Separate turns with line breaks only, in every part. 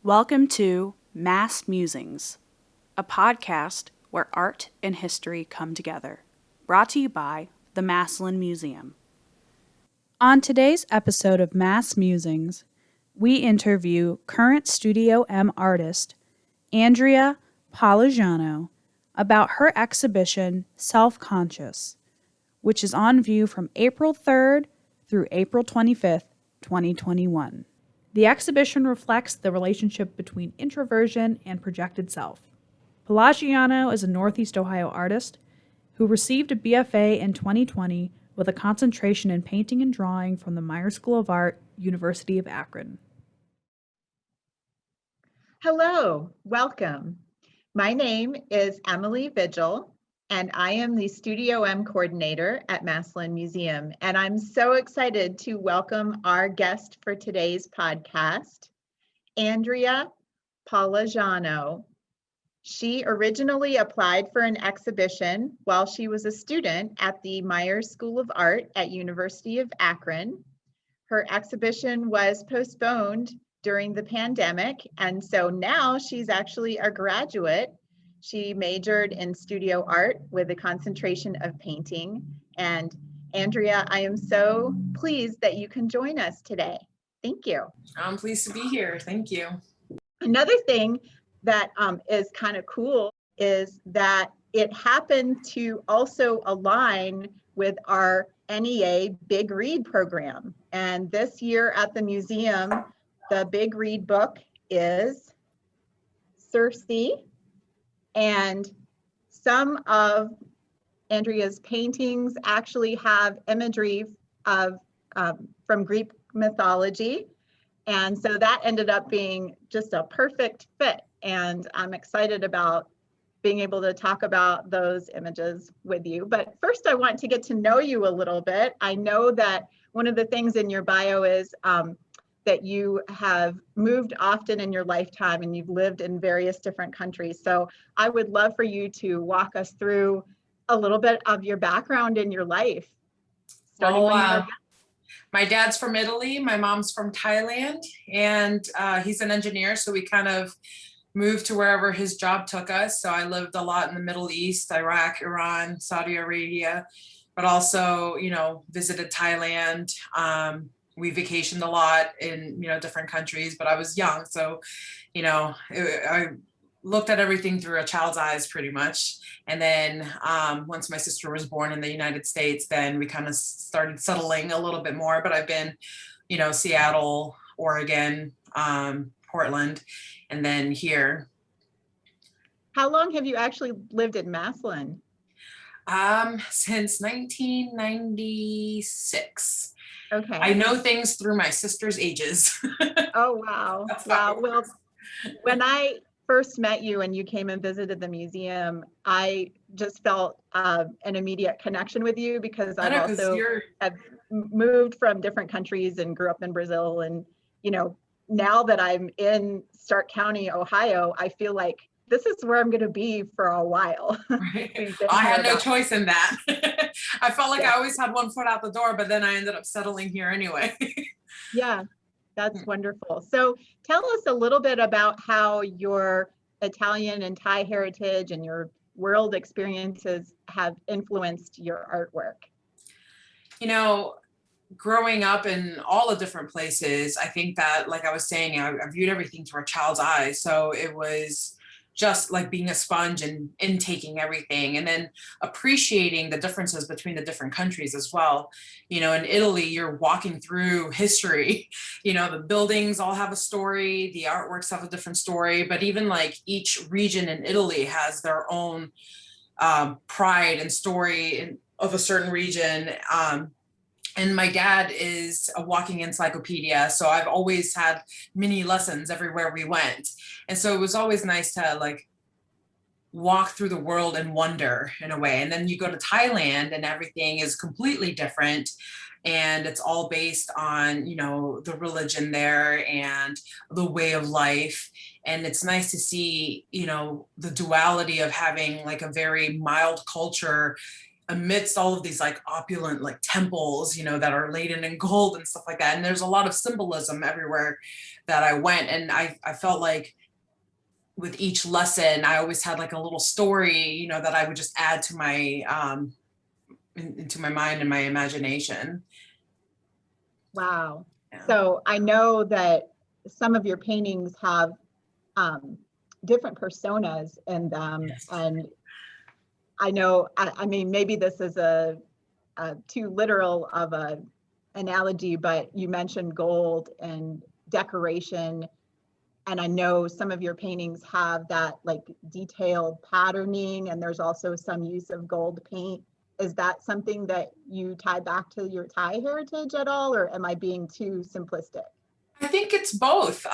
Welcome to MassMusings, a podcast where art and history come together, brought to you by the Madeline Museum. On today's episode of MassMusings, we interview current Studio M artist Andrea Palagiano about her exhibition Self-Conscious, which is on view from April 3rd through April 25th, 2021. The exhibition reflects the relationship between introversion and projected self. Palagiano is a Northeast Ohio artist who received a BFA in 2020 with a concentration in painting and drawing from the Myers School of Art, University of Akron.
Hello, welcome. My name is Emily Vigil, and I am the Studio M coordinator at Madeline Museum. And I'm so excited to welcome our guest for today's podcast, Andrea Palagiano. She originally applied for an exhibition while she was a student at the Myers School of Art at University of Akron. Her exhibition was postponed during the pandemic, and so now she's actually a graduate. She majored in studio art with a concentration of painting. And Andrea, I am so pleased that you can join us today. Thank you.
I'm pleased to be here. Thank you.
Another thing that is kind of cool is that it happened to also align with our NEA Big Read program. And this year at the museum, the Big Read book is Circe. And some of Andrea's paintings actually have imagery of from Greek mythology. And so that ended up being just a perfect fit. And I'm excited about being able to talk about those images with you. But first, I want to get to know you a little bit. I know that one of the things in your bio is that you have moved often in your lifetime and you've lived in various different countries. So I would love for you to walk us through a little bit of your background in your life.
My dad's from Italy, my mom's from Thailand, and he's an engineer, so we kind of moved to wherever his job took us. So I lived a lot in the Middle East, Iraq, Iran, Saudi Arabia, but also, visited Thailand. We vacationed a lot in, different countries, but I was young. So, I looked at everything through a child's eyes pretty much. And then once my sister was born in the United States, then we kind of started settling a little bit more. But I've been, Seattle, Oregon, Portland, and then here.
How long have you actually lived in Massillon?
Since 1996.
Okay.
I know things through my sister's ages.
Oh, wow. Wow. Well, when I first met you and you came and visited the museum, I just felt an immediate connection with you because I've also have moved from different countries and grew up in Brazil. And, now that I'm in Stark County, Ohio, I feel like this is where I'm going to be for a while.
Right. I had no choice in that. I felt like I always had one foot out the door, but then I ended up settling here anyway.
Yeah, that's wonderful. So tell us a little bit about how your Italian and Thai heritage and your world experiences have influenced your artwork.
Growing up in all the different places, I think that, like I was saying, I viewed everything through a child's eyes. So it was just like being a sponge and intaking everything, and then appreciating the differences between the different countries as well. In Italy, you're walking through history. The buildings all have a story, the artworks have a different story, but even like each region in Italy has their own pride and story of a certain region. And my dad is a walking encyclopedia. So I've always had mini lessons everywhere we went. And so it was always nice to like walk through the world and wonder in a way. And then you go to Thailand and everything is completely different. And it's all based on, the religion there and the way of life. And it's nice to see, the duality of having like a very mild culture amidst all of these like opulent like temples, you know, that are laden in gold and stuff like that. And there's a lot of symbolism everywhere that I went. And I felt like with each lesson, I always had like a little story, you know, that I would just add to my, into my mind and my imagination.
Wow.
Yeah.
So I know that some of your paintings have different personas in them.
Yes.
And I know, I mean, maybe this is a too literal of a analogy, but you mentioned gold and decoration. And I know some of your paintings have that like detailed patterning, and there's also some use of gold paint. Is that something that you tie back to your Thai heritage at all, or am I being too simplistic?
I think it's both.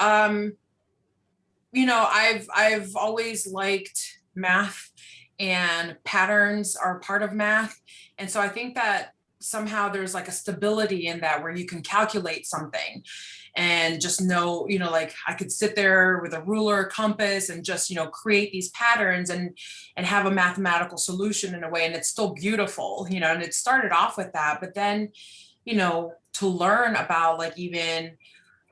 You know, I've always liked math, and patterns are part of math. And so I think that somehow there's like a stability in that where you can calculate something and just know, you know, like I could sit there with a ruler, compass, and just, you know, create these patterns and have a mathematical solution in a way, and it's still beautiful, you know. And it started off with that, but then, you know, to learn about like even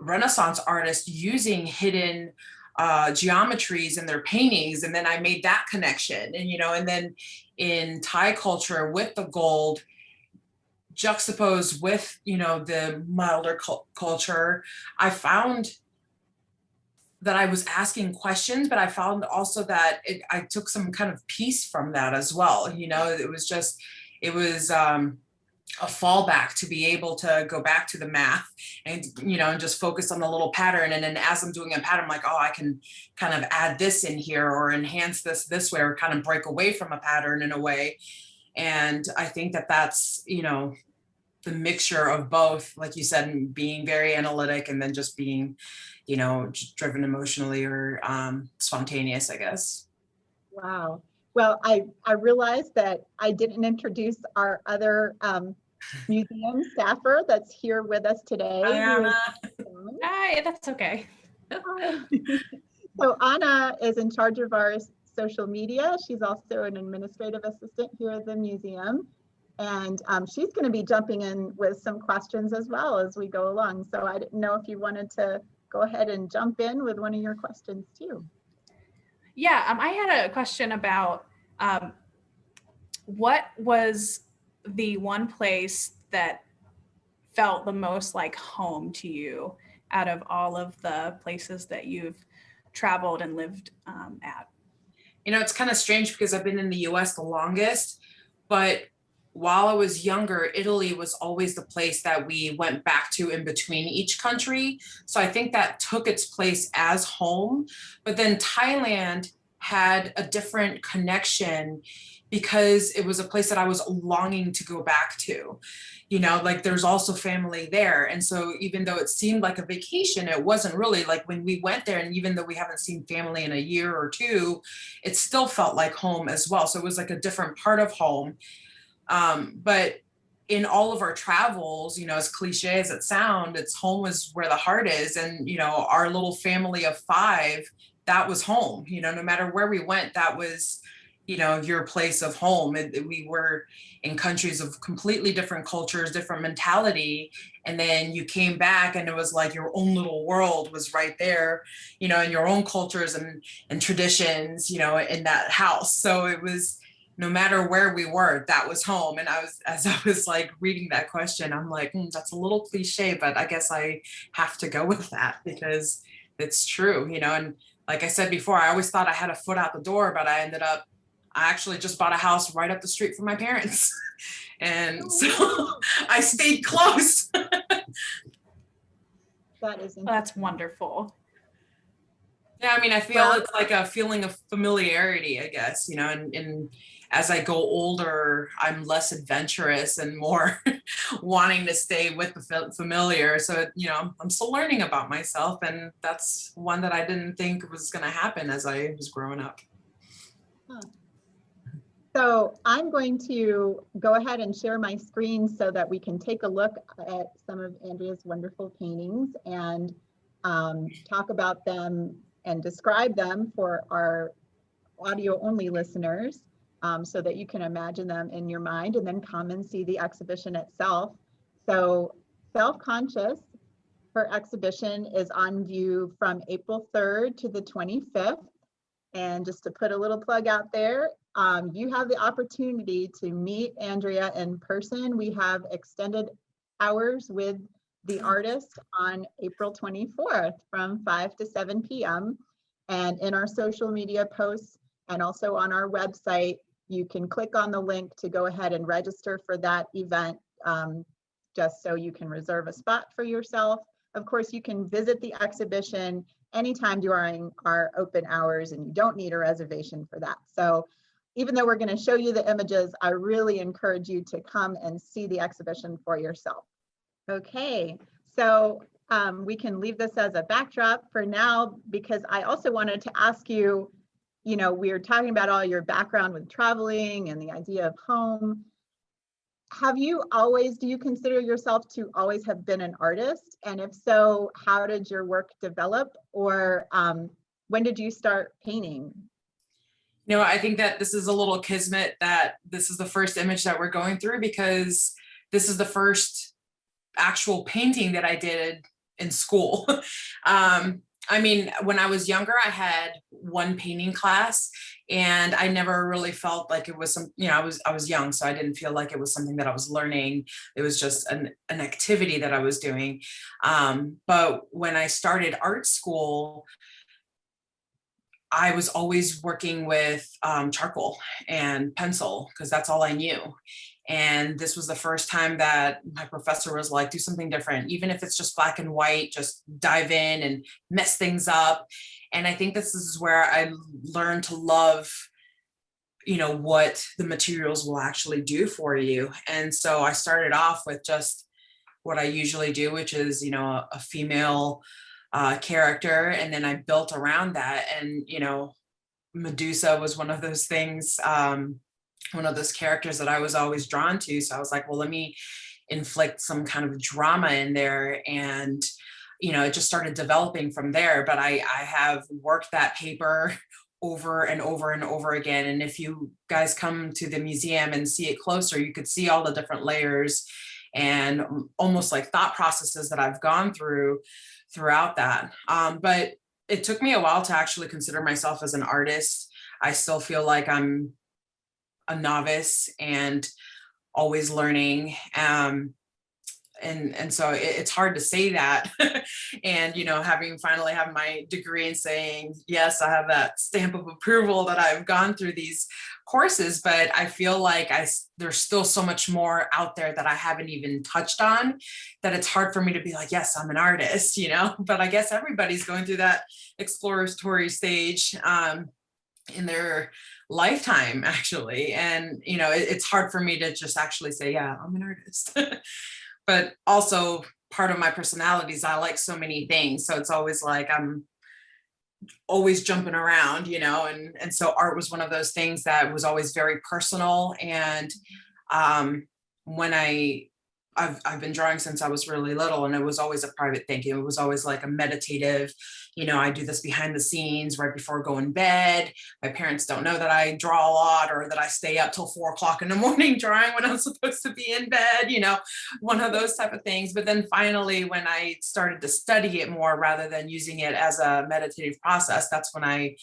Renaissance artists using hidden geometries in their paintings, and then I made that connection. And you know, and then in Thai culture with the gold juxtaposed with, you know, the milder culture, I found that I was asking questions, but I found also that I took some kind of peace from that as well. You know, it was just, it was a fallback to be able to go back to the math and, you know, and just focus on the little pattern. And then as I'm doing a pattern, I'm like, oh, I can kind of add this in here or enhance this way, or kind of break away from a pattern in a way. And I think that that's, you know, the mixture of both, like you said, being very analytic and then just being, you know, driven emotionally or spontaneous, I guess.
Wow. Well, I realized that I didn't introduce our other museum staffer that's here with us today.
Hi, Anna.
Hi, that's okay.
So Anna is in charge of our social media. She's also an administrative assistant here at the museum. And she's going to be jumping in with some questions as well as we go along. So I didn't know if you wanted to go ahead and jump in with one of your questions too.
Yeah, I had a question about what was the one place that felt the most like home to you out of all of the places that you've traveled and lived at?
You know, it's kind of strange because I've been in the US the longest, but while I was younger, Italy was always the place that we went back to in between each country. So I think that took its place as home. But then Thailand had a different connection because it was a place that I was longing to go back to. You know, like there's also family there. And so even though it seemed like a vacation, it wasn't really. Like when we went there, and even though we haven't seen family in a year or two, it still felt like home as well. So it was like a different part of home. But in all of our travels, you know, as cliche as it sounds, it's home is where the heart is. And, you know, our little family of 5, that was home. You know, no matter where we went, that was, you know, your place of home. We were in countries of completely different cultures, different mentality. And then you came back and it was like your own little world was right there, you know, and your own cultures and traditions, you know, in that house. So it was, no matter where we were, that was home. And as I was like reading that question, I'm like, that's a little cliche, but I guess I have to go with that because it's true, you know. And like I said before, I always thought I had a foot out the door, but I actually just bought a house right up the street from my parents. And so I stayed close.
That is
That's wonderful.
Yeah, I mean, I feel it's like a feeling of familiarity, I guess, you know, and as I go older, I'm less adventurous and more wanting to stay with the familiar. So, you know, I'm still learning about myself, and that's one that I didn't think was going to happen as I was growing up.
So I'm going to go ahead and share my screen so that we can take a look at some of Andrea's wonderful paintings and talk about them and describe them for our audio only listeners. so that you can imagine them in your mind and then come and see the exhibition itself. So Self-Conscious, her exhibition is on view from April 3rd to the 25th. And just to put a little plug out there, you have the opportunity to meet Andrea in person. We have extended hours with the artist on April 24th from 5 to 7 p.m. And in our social media posts and also on our website, you can click on the link to go ahead and register for that event, just so you can reserve a spot for yourself. Of course, you can visit the exhibition anytime during our open hours, and you don't need a reservation for that. So even though we're going to show you the images, I really encourage you to come and see the exhibition for yourself. Okay, so we can leave this as a backdrop for now, because I also wanted to ask you, we were talking about all your background with traveling and the idea of home. Do you consider yourself to always have been an artist? And if so, how did your work develop? Or when did you start painting?
I think that this is a little kismet that this is the first image that we're going through, because this is the first actual painting that I did in school. I mean, when I was younger, I had one painting class, and I never really felt like it was some, I was young, so I didn't feel like it was something that I was learning. It was just an activity that I was doing. But when I started art school, I was always working with charcoal and pencil, because that's all I knew. And this was the first time that my professor was like, do something different. Even if it's just black and white, just dive in and mess things up. And I think this is where I learned to love, what the materials will actually do for you. And so I started off with just what I usually do, which is, a female character. And then I built around that. And, Medusa was one of those things, one of those characters that I was always drawn to. So I was like, well, let me inflict some kind of drama in there. And, it just started developing from there. But I have worked that paper over and over and over again. And if you guys come to the museum and see it closer, you could see all the different layers and almost like thought processes that I've gone throughout that. But it took me a while to actually consider myself as an artist. I still feel like I'm a novice and always learning. And so it's hard to say that. And, having finally have my degree and saying, yes, I have that stamp of approval that I've gone through these courses, but I feel like there's still so much more out there that I haven't even touched on, that it's hard for me to be like, yes, I'm an artist, but I guess everybody's going through that exploratory stage in their lifetime, actually. And, it's hard for me to just actually say, yeah, I'm an artist. But also part of my personality is I like so many things. So it's always like I'm always jumping around, and so art was one of those things that was always very personal. And when I've been drawing since I was really little, and it was always a private thing. It was always like a meditative, I do this behind the scenes right before going to bed. My parents don't know that I draw a lot, or that I stay up till 4 o'clock in the morning drawing when I'm supposed to be in bed, one of those type of things. But then finally, when I started to study it more rather than using it as a meditative process, that's when I,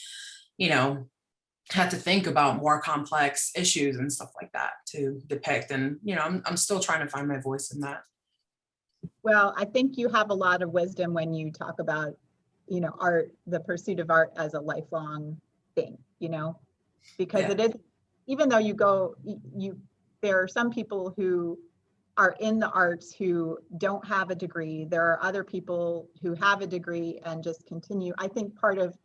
had to think about more complex issues and stuff like that to depict. And, I'm still trying to find my voice in that.
Well, I think you have a lot of wisdom when you talk about, art, the pursuit of art as a lifelong thing, because
Yeah.
it is, even though there are some people who are in the arts who don't have a degree. There are other people who have a degree and just continue. I think part of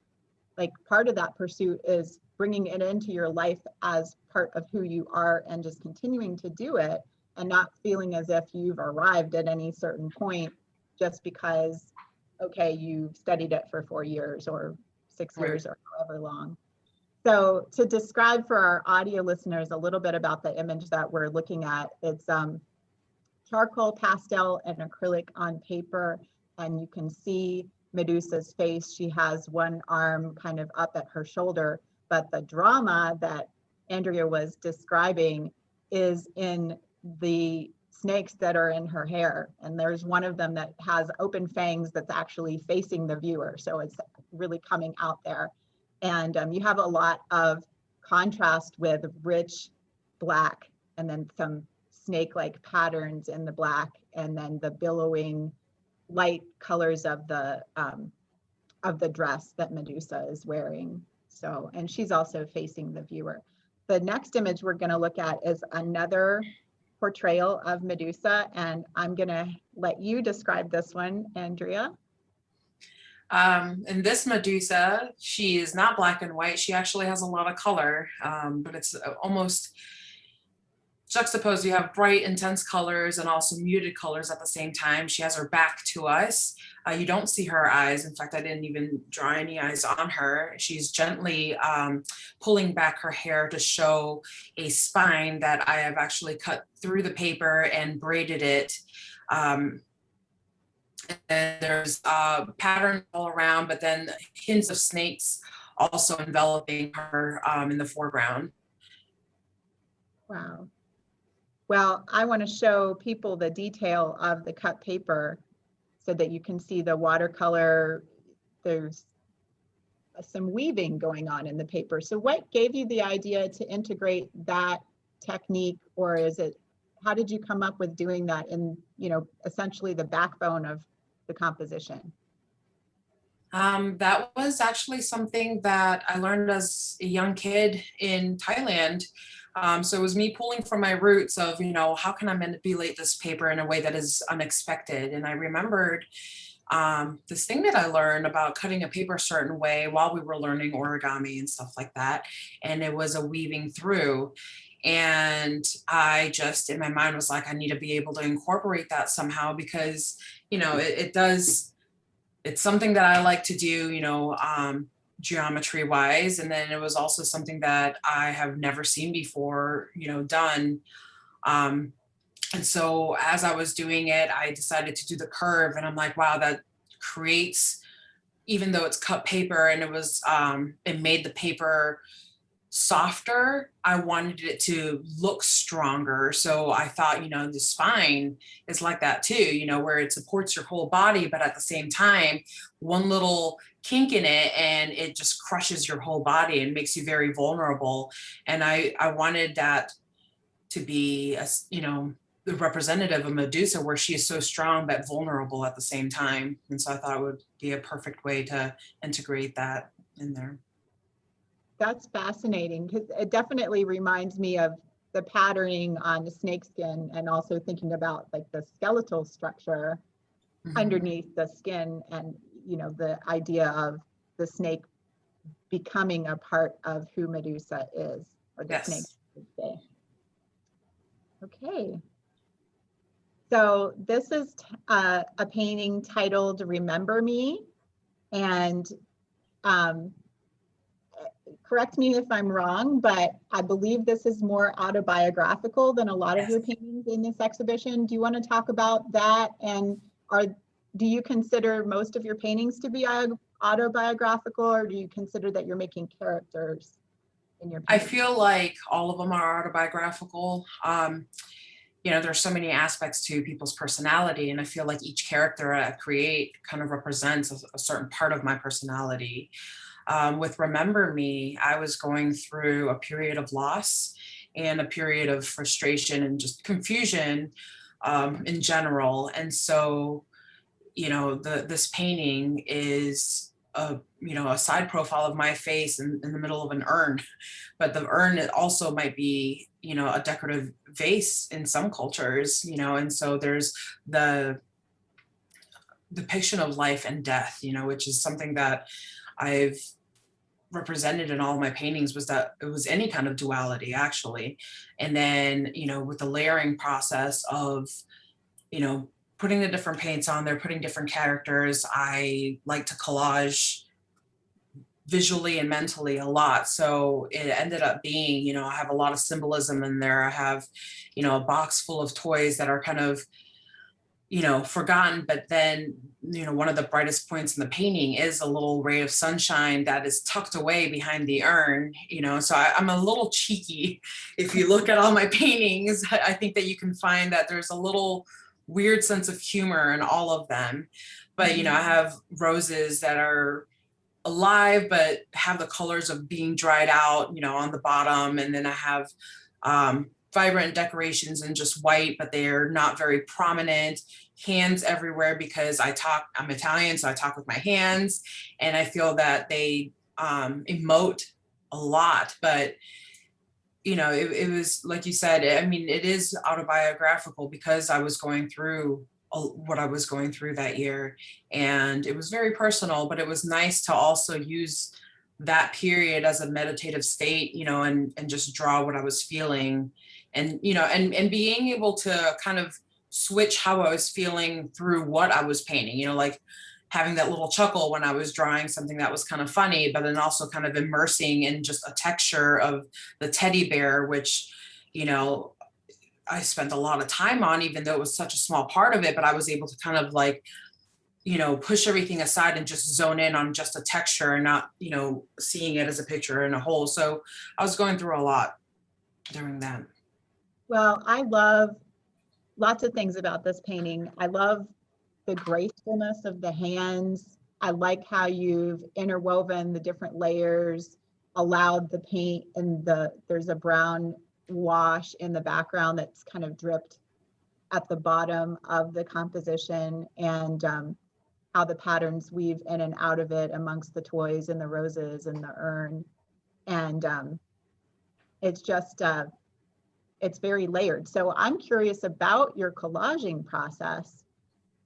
that pursuit is bringing it into your life as part of who you are, and just continuing to do it, and not feeling as if you've arrived at any certain point just because, okay, you've studied it for 4 years or 6 years or however long. So to describe for our audio listeners a little bit about the image that we're looking at, it's charcoal, pastel, and acrylic on paper, and you can see Medusa's face. She has one arm kind of up at her shoulder, but the drama that Andrea was describing is in the snakes that are in her hair. And there's one of them that has open fangs that's actually facing the viewer. So it's really coming out there. And you have a lot of contrast with rich black and then some snake-like patterns in the black, and then the billowing light colors of the dress that Medusa is wearing. So, and she's also facing the viewer. The next image we're going to look at is another portrayal of Medusa, and I'm going to let you describe this one, Andrea.
In this Medusa, she is not black and white. She actually has a lot of color, but it's almost juxtaposed. You have bright, intense colors and also muted colors at the same time. She has her back to us. You don't see her eyes. In fact, I didn't even draw any eyes on her. She's gently pulling back her hair to show a spine that I have actually cut through the paper and braided it. And there's pattern all around, but then hints of snakes also enveloping her in the foreground.
Wow. Well, I want to show people the detail of the cut paper so that you can see the watercolor. There's some weaving going on in the paper. So what gave you the idea to integrate that technique, or is it, how did you come up with doing that in, you know, essentially the backbone of the composition?
That was actually something that I learned as a young kid in Thailand. So it was me pulling from my roots of, you know, how can I manipulate this paper in a way that is unexpected? And I remembered this thing that I learned about cutting a paper a certain way while we were learning origami and stuff like that. And it was a weaving through. And I just, in my mind, was like, I need to be able to incorporate that somehow, because, you know, it's something that I like to do, you know, geometry wise. And then it was also something that I have never seen before, you know, done. And so as I was doing it, I decided to do the curve, and I'm like, wow, that creates, even though it's cut paper and it made the paper softer, I wanted it to look stronger. So I thought, you know, the spine is like that too, you know, where it supports your whole body, but at the same time, one little kink in it and it just crushes your whole body and makes you very vulnerable. And I wanted that to be, you know, the representative of Medusa, where she is so strong but vulnerable at the same time. And so I thought it would be a perfect way to integrate that in there.
That's fascinating, because it definitely reminds me of the patterning on the snakeskin, and also thinking about like the skeletal structure underneath the skin, and, you know, the idea of the snake becoming a part of who Medusa is, or the snake should say. Okay. So this is a painting titled Remember Me, and correct me if I'm wrong, but I believe this is more autobiographical than a lot of your paintings in this exhibition. Do you want to talk about that? And do you consider most of your paintings to be autobiographical, or do you consider that you're making characters in your paintings?
I feel like all of them are autobiographical. You know, there's so many aspects to people's personality, and I feel like each character I create kind of represents a certain part of my personality. With Remember Me, I was going through a period of loss and a period of frustration and just confusion in general. And so, you know, this painting is a side profile of my face in the middle of an urn, but the urn, it also might be, you know, a decorative vase in some cultures, you know. And so there's the depiction of life and death, you know, which is something that I've represented in all my paintings, was that it was any kind of duality actually. And then, you know, with the layering process of, you know, putting the different paints on there, putting different characters, I like to collage visually and mentally a lot. So it ended up being, you know, I have a lot of symbolism in there. I have, you know, a box full of toys that are kind of, you know, forgotten, but then one of the brightest points in the painting is a little ray of sunshine that is tucked away behind the urn, so I'm a little cheeky. If you look at all my paintings, I think that you can find that there's a little weird sense of humor in all of them. But, I have roses that are alive, but have the colors of being dried out, on the bottom. And then I have vibrant decorations in just white, but they're not very prominent. Hands everywhere because I'm Italian, so I talk with my hands, and I feel that they emote a lot. But it was like you said, I mean, it is autobiographical because I was going through what I was going through that year, and it was very personal, but it was nice to also use that period as a meditative state, and just draw what I was feeling, and and being able to kind of switch how I was feeling through what I was painting, like having that little chuckle when I was drawing something that was kind of funny, but then also kind of immersing in just a texture of the teddy bear, which, I spent a lot of time on, even though it was such a small part of it, but I was able to kind of like, push everything aside and just zone in on just a texture and not, seeing it as a picture in a whole. So I was going through a lot during that.
Well, I love lots of things about this painting. I love the gracefulness of the hands. I like how you've interwoven the different layers, allowed the paint, and there's a brown wash in the background that's kind of dripped at the bottom of the composition, and how the patterns weave in and out of it amongst the toys and the roses and the urn. And it's just, it's very layered. So I'm curious about your collaging process.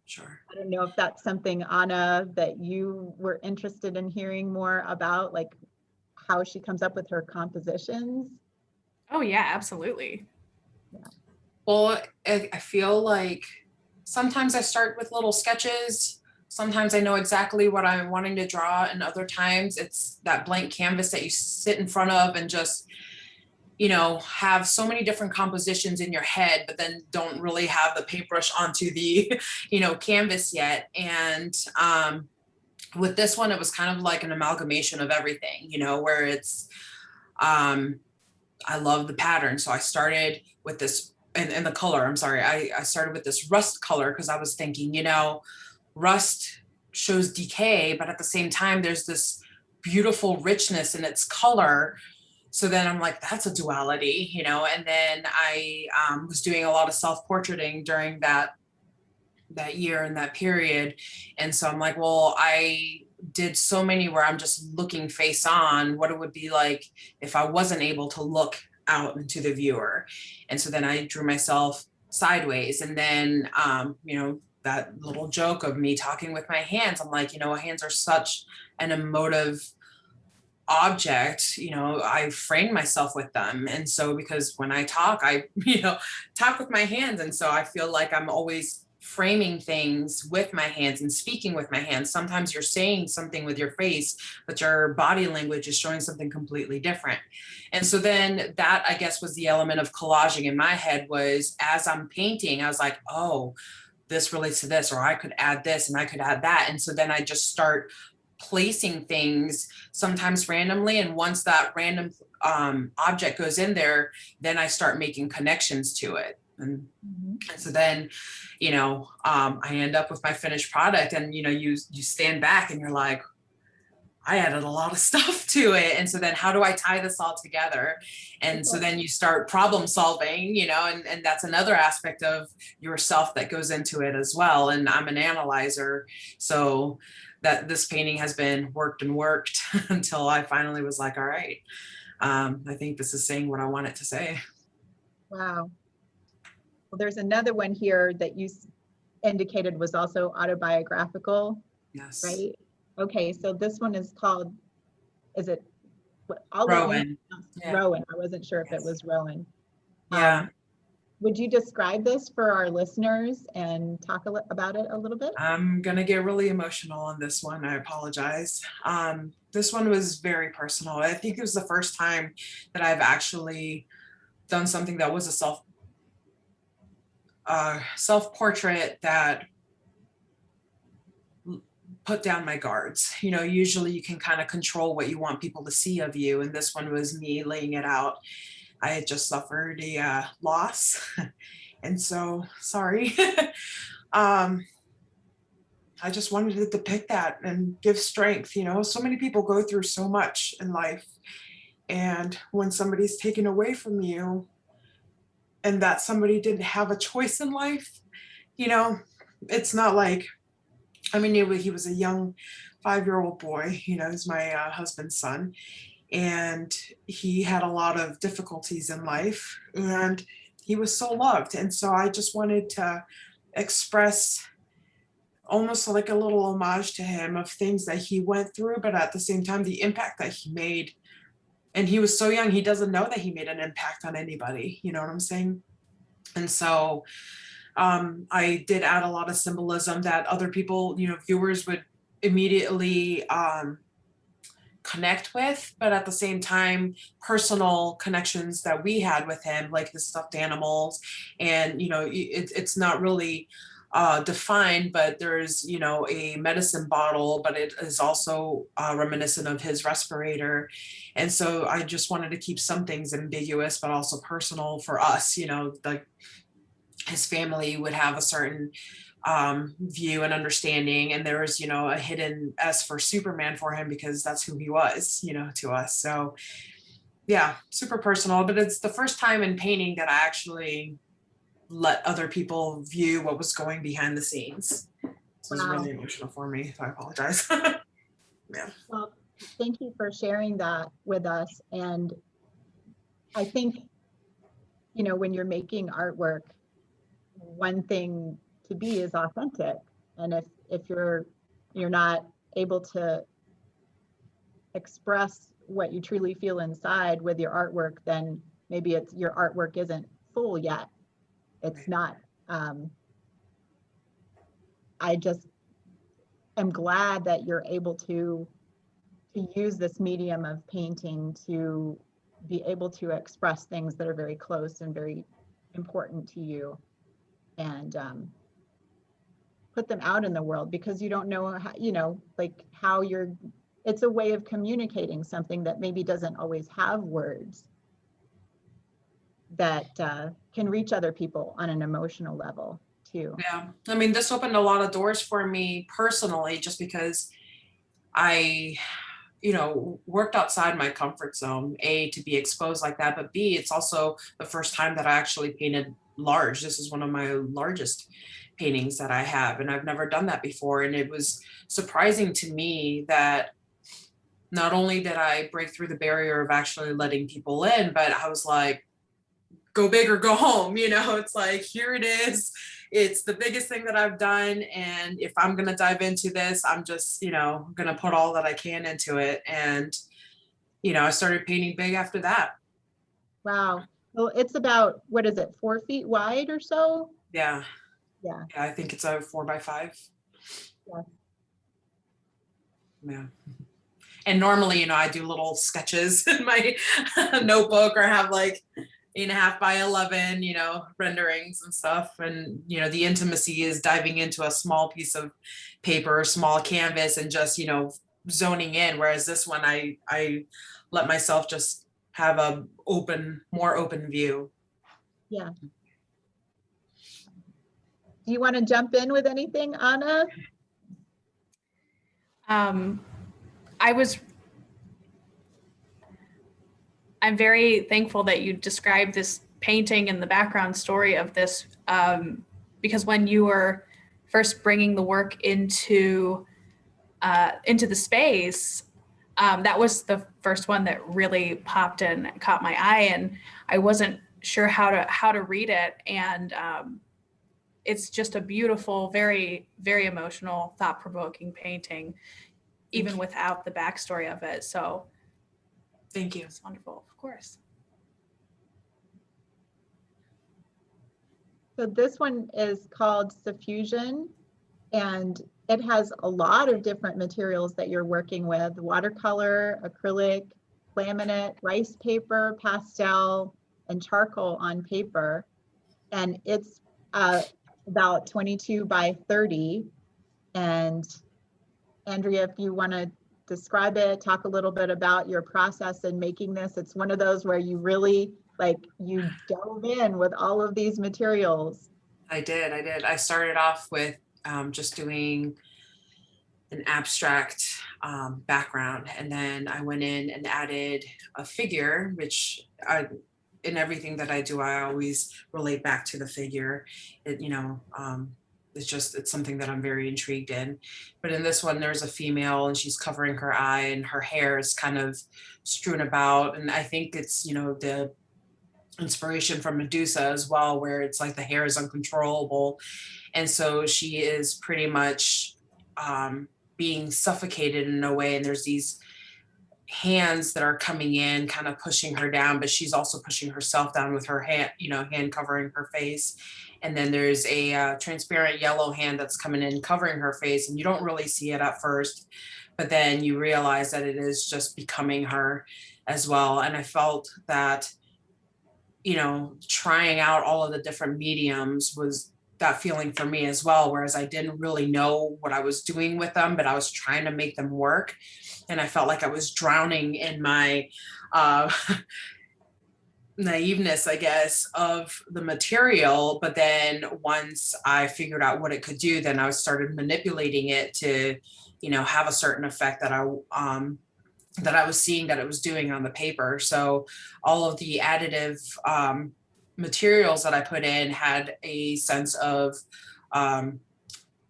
Sure.
I don't know if that's something, Anna, that you were interested in hearing more about, like how she comes up with her compositions.
Oh yeah, absolutely.
Yeah.
Well, I feel like sometimes I start with little sketches. Sometimes I know exactly what I'm wanting to draw, and other times it's that blank canvas that you sit in front of and just, have so many different compositions in your head, but then don't really have the paintbrush onto the, canvas yet. And with this one, it was kind of like an amalgamation of everything, where it's, I love the pattern. So I started with this, and the color, I'm sorry, I started with this rust color because I was thinking, rust shows decay, but at the same time, there's this beautiful richness in its color. So then I'm like, that's a duality, and then I was doing a lot of self-portraiting during that year and that period. And so I'm like, well, I did so many where I'm just looking face on what it would be like if I wasn't able to look out into the viewer. And so then I drew myself sideways. And then, that little joke of me talking with my hands, I'm like, hands are such an emotive object, I frame myself with them. And so because when I talk, I, talk with my hands. And so I feel like I'm always framing things with my hands and speaking with my hands. Sometimes you're saying something with your face, but your body language is showing something completely different. And so then that, I guess, was the element of collaging in my head, was as I'm painting, I was like, oh, this relates to this, or I could add this and I could add that. And so then I just start placing things sometimes randomly. And once that random object goes in there, then I start making connections to it. And so then, I end up with my finished product, and, you stand back and you're like, I added a lot of stuff to it. And so then how do I tie this all together? And so then you start problem solving, and that's another aspect of yourself that goes into it as well. And I'm an analyzer. So that this painting has been worked and worked until I finally was like, all right, I think this is saying what I want it to say.
Wow. Well, there's another one here that you indicated was also autobiographical.
Yes.
Right? Okay, so this one is called, is it
Rowan?
Yeah. Rowan. I wasn't sure if it was Rowan.
Yeah.
Would you describe this for our listeners and talk about it a little bit?
I'm gonna get really emotional on this one. I apologize. This one was very personal. I think it was the first time that I've actually done something that was a self-portrait that put down my guards. Usually you can kind of control what you want people to see of you. And this one was me laying it out. I had just suffered a loss. And so, sorry. I just wanted to depict that and give strength. So many people go through so much in life. And when somebody's taken away from you and that somebody didn't have a choice in life, it's not like, he was a young 5-year-old boy, he's my husband's son. And he had a lot of difficulties in life and he was so loved. And so I just wanted to express almost like a little homage to him of things that he went through, but at the same time, the impact that he made. And he was so young, he doesn't know that he made an impact on anybody. You know what I'm saying? And so I did add a lot of symbolism that other people, viewers would immediately connect with, but at the same time, personal connections that we had with him, like the stuffed animals. And, it's not really defined, but there's, a medicine bottle, but it is also reminiscent of his respirator. And so I just wanted to keep some things ambiguous, but also personal for us, like his family would have a certain view and understanding. And there was, a hidden S for Superman for him because that's who he was, to us. So yeah, super personal, but it's the first time in painting that I actually let other people view what was going behind the scenes. This is really emotional for me, so I apologize. Yeah.
Well, thank you for sharing that with us. And I think, when you're making artwork, one thing to be is authentic. And if you're not able to express what you truly feel inside with your artwork, then maybe your artwork isn't full yet. It's not. I just am glad that you're able to use this medium of painting to be able to express things that are very close and very important to you, and put them out in the world, because you don't know how, it's a way of communicating something that maybe doesn't always have words, that can reach other people on an emotional level too.
Yeah, this opened a lot of doors for me personally, just because I, worked outside my comfort zone, A, to be exposed like that, but B, it's also the first time that I actually painted large. This is one of my largest paintings that I have, and I've never done that before. And it was surprising to me that not only did I break through the barrier of actually letting people in, but I was like, go big or go home. It's like, here it is. It's the biggest thing that I've done. And if I'm going to dive into this, I'm just, going to put all that I can into it. And, I started painting big after that.
Wow. Well, it's about, what is it, 4 feet wide or so?
Yeah.
Yeah.
Yeah, I think it's a 4x5.
Yeah.
Yeah. And normally, I do little sketches in my notebook, or have like 8.5 by 11, renderings and stuff. And, the intimacy is diving into a small piece of paper, small canvas, and just, zoning in. Whereas this one, I let myself just have a more open view.
Yeah. Do you want to jump in with anything, Anna?
I'm very thankful that you described this painting and the background story of this, because when you were first bringing the work into the space, that was the first one that really popped and caught my eye, and I wasn't sure how to read it. And it's just a beautiful, very, very emotional, thought-provoking painting, even without the backstory of it. So
thank you.
It's wonderful, of course.
So this one is called Suffusion, and it has a lot of different materials that you're working with: watercolor, acrylic, laminate, rice paper, pastel, and charcoal on paper. And it's about 22 by 30. And Andrea, if you want to describe it, talk a little bit about your process in making this. It's one of those where you really, like, you dove in with all of these materials.
I did. I started off with just doing an abstract background, and then I went in and added a figure, which in everything that I do, I always relate back to the figure. It's something that I'm very intrigued in. But in this one, there's a female and she's covering her eye and her hair is kind of strewn about. And I think it's, the inspiration from Medusa as well, where it's like the hair is uncontrollable. And so she is pretty much being suffocated in a way. And there's these hands that are coming in, kind of pushing her down, but she's also pushing herself down with her hand covering her face. And then there's a transparent yellow hand that's coming in, covering her face, and you don't really see it at first, but then you realize that it is just becoming her as well. And I felt that, trying out all of the different mediums was that feeling for me as well, whereas I didn't really know what I was doing with them, but I was trying to make them work. And I felt like I was drowning in my naiveness, I guess, of the material. But then once I figured out what it could do, then I started manipulating it to, have a certain effect that I was seeing that it was doing on the paper. So all of the additive materials that I put in had a sense of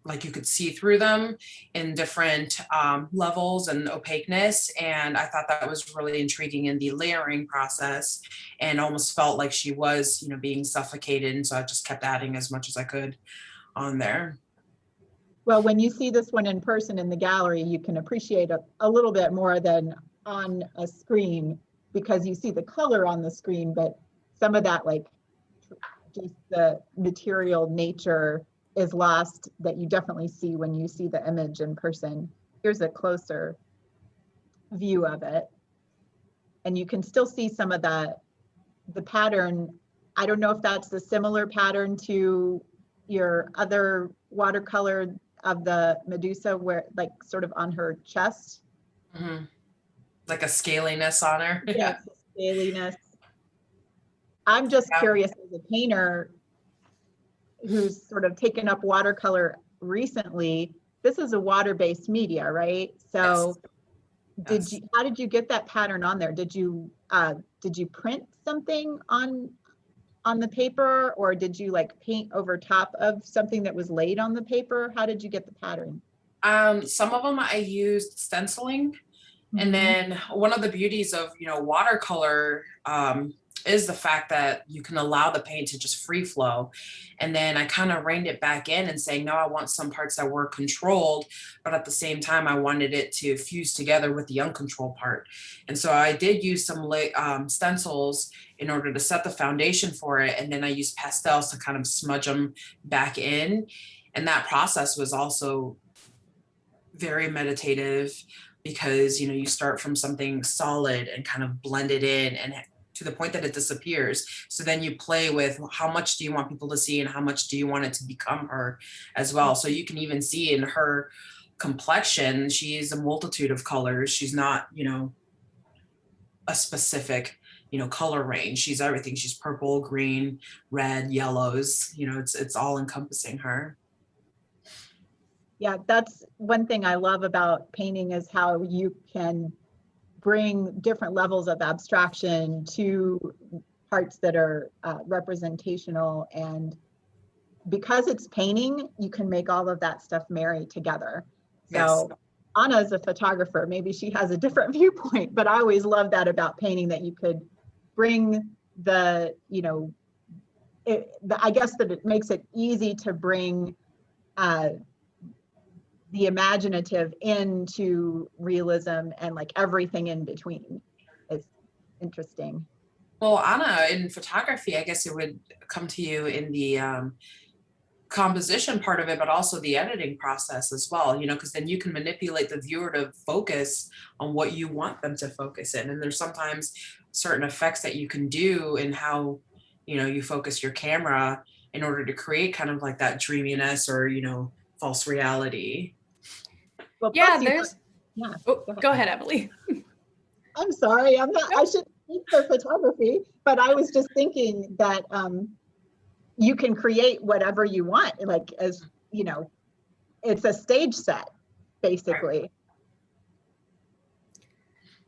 like you could see through them in different levels and opaqueness. And I thought that was really intriguing in the layering process, and almost felt like she was, being suffocated. And so I just kept adding as much as I could on there.
Well, when you see this one in person in the gallery, you can appreciate a little bit more than on a screen, because you see the color on the screen, but some of that, like just the material nature, is lost, that you definitely see when you see the image in person. Here's a closer view of it. And you can still see some of the pattern. I don't know if that's the similar pattern to your other watercolor of the Medusa, where like sort of on her chest.
Mm-hmm. Like a scaliness on her.
Yeah, scaliness. I'm just curious, as a painter who's sort of taken up watercolor recently, this is a water-based media, right? So
yes.
How did you get that pattern on there? Did you print something on the paper, or did you like paint over top of something that was laid on the paper? How did you get the pattern?
Some of them I used stenciling. And then one of the beauties of, watercolor is the fact that you can allow the paint to just free flow. And then I kind of reined it back in and saying, no, I want some parts that were controlled, but at the same time, I wanted it to fuse together with the uncontrolled part. And so I did use some stencils in order to set the foundation for it. And then I used pastels to kind of smudge them back in. And that process was also very meditative, because you start from something solid and kind of blend it in and to the point that it disappears. So then you play with how much do you want people to see and how much do you want it to become her as well. So you can even see in her complexion, she's a multitude of colors. She's not, a specific, color range. She's everything. She's purple, green, red, yellows, it's all encompassing her.
Yeah, that's one thing I love about painting, is how you can bring different levels of abstraction to parts that are representational. And because it's painting, you can make all of that stuff marry together. So
Yes.
Anna's a photographer. Maybe she has a different viewpoint, but I always love that about painting, that you could bring I guess that it makes it easy to bring the imaginative into realism, and like everything in between. It's interesting.
Well, Anna, in photography, I guess it would come to you in the composition part of it, but also the editing process as well, because then you can manipulate the viewer to focus on what you want them to focus in. And there's sometimes certain effects that you can do in how, you focus your camera in order to create kind of like that dreaminess or, false reality.
Well,
Yeah,
plus
there's,
yeah.
oh,
Go ahead.
go ahead, Emily.
I'm sorry, I'm not, I shouldn't speak for photography, but I was just thinking that you can create whatever you want, like, as you know, it's a stage set, basically.
Right.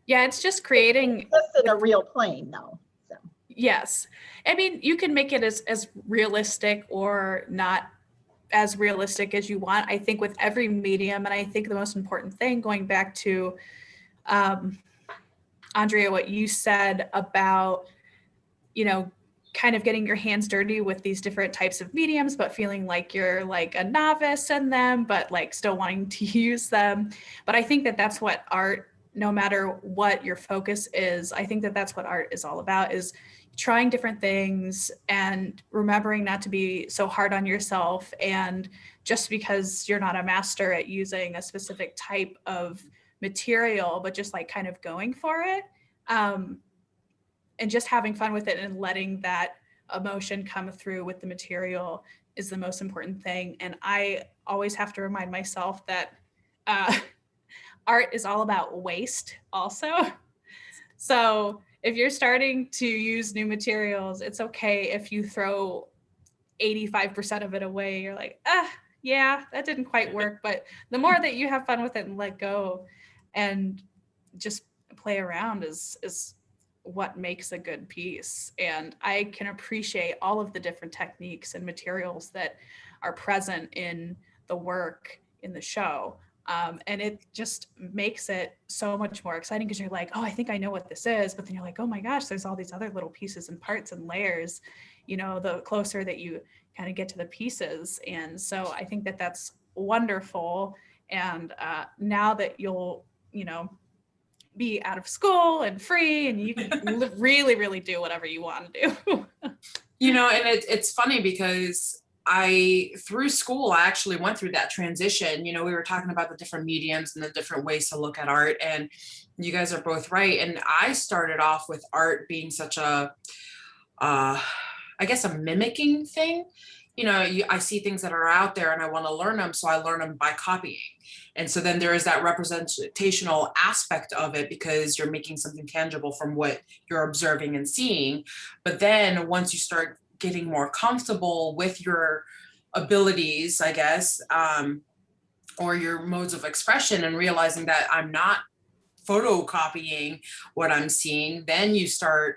Yeah, it's just creating.
It's just in a real plane, though. So.
Yes. I mean, you can make it as realistic or not as realistic as you want. I think with every medium, and I think the most important thing, going back to Andrea, what you said about, you know, kind of getting your hands dirty with these different types of mediums, but feeling like you're like a novice in them, but like still wanting to use them. But I think that that's what art, no matter what your focus is, I think that that's what art is all about, is trying different things and remembering not to be so hard on yourself. And just because you're not a master at using a specific type of material, but just like kind of going for it. And just having fun with it and letting that emotion come through with the material is the most important thing. And I always have to remind myself that art is all about waste also. So if you're starting to use new materials, it's okay if you throw 85% of it away. You're like, yeah, that didn't quite work. But the more that you have fun with it and let go and just play around is what makes a good piece. And I can appreciate all of the different techniques and materials that are present in the work in the show. And it just makes it so much more exciting because you're like, oh, I think I know what this is. But then you're like, oh my gosh, there's all these other little pieces and parts and layers, you know, the closer that you kind of get to the pieces. And so I think that that's wonderful. And now that you'll, you know, be out of school and free and you can really, really do whatever you want to do.
You know, and it's funny because through school, I actually went through that transition. You know, we were talking about the different mediums and the different ways to look at art, and you guys are both right. And I started off with art being such a, I guess, a mimicking thing. You know, I see things that are out there and I want to learn them. So I learn them by copying. And so then there is that representational aspect of it because you're making something tangible from what you're observing and seeing. But then once you start getting more comfortable with your abilities, I guess, or your modes of expression, and realizing that I'm not photocopying what I'm seeing, then you start